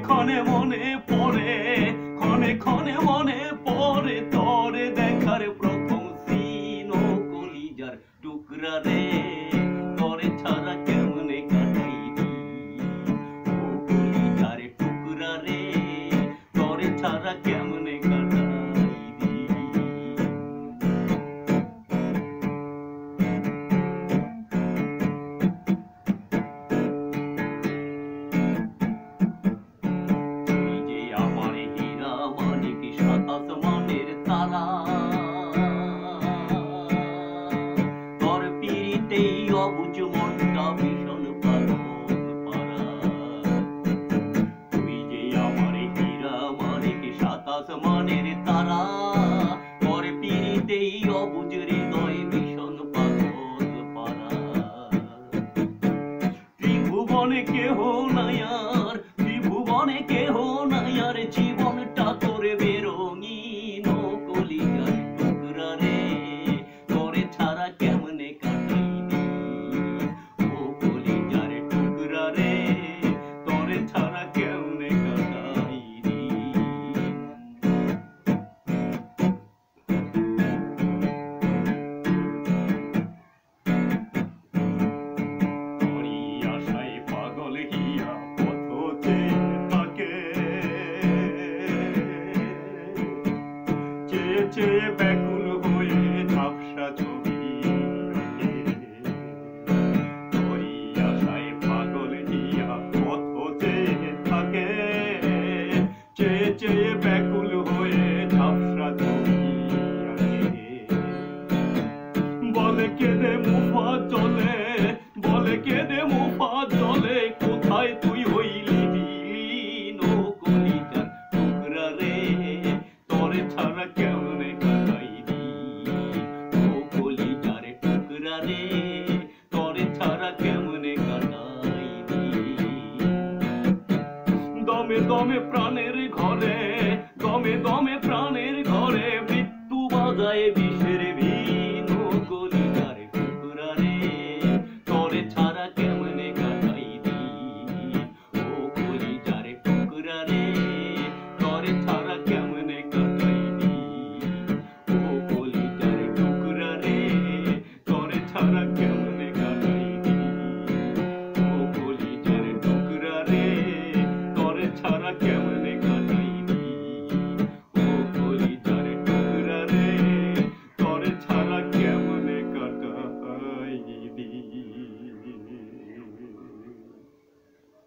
ক্ষণে মনে পড়ে, ক্ষণে ক্ষণে মনে পড়ে তরে দেখার প্রথম দিন। ও কলিজার টুকরা রে, তরে ছাড়া কেমনে কাটাই দিন। ও কলিজার টুকরা রে, তরে ছাড়া কেমনে কাটাই দিন। তুই যে আমার হীরা মানিক সাত আসমানের তারা, তোর পিড়িতেই অবুঝ মনটা ভীষণ পাগল পারা। তুই যে আমার হীরা মানিক সাত আসমানের তারা, তোর পিড়িতেই অবুঝ হৃদয় ভীষণ পাগল পারা। ত্রিভুবনে কেহ নাই আর, ত্রিভুবনে কেহ নাই আর, জীবনটা করবে রঙিন। ও কলিজার টুকরা রে, তোরে ছাড়া কেমনে কাটাই দিন। ও কলিজার টুকরা রে, তোরে ছাড়া কেমনে কাটাই দিন। তোরই আশায় পাগল হিয়া পথ চেয়ে থাকে, চেয়ে চেয়ে ব্যাকুল হয়ে ঝাপসা ছবি আঁকে। তোরই আশায় পাগল হিয়া পথ চেয়ে থাকে, চেয়ে চেয়ে ব্যাকুল হয়ে ঝাপসা ছবি আঁকে। বলে কেঁদে মুফা চলে, বলে কেঁদে মুফা চলে, কোথায় তুই হইলি বিলীন। ও কলিজার টুকরা রে, তরে ছাড়া কেমনে কাটাই দিন। ও কলিজার টুকরা রে, তরে ছাড়া কেমনে কাটাই দিন। দমে দমে প্রাণের ঘরে, দমে দমে প্রাণের ঘরে মৃত্যু বাজায়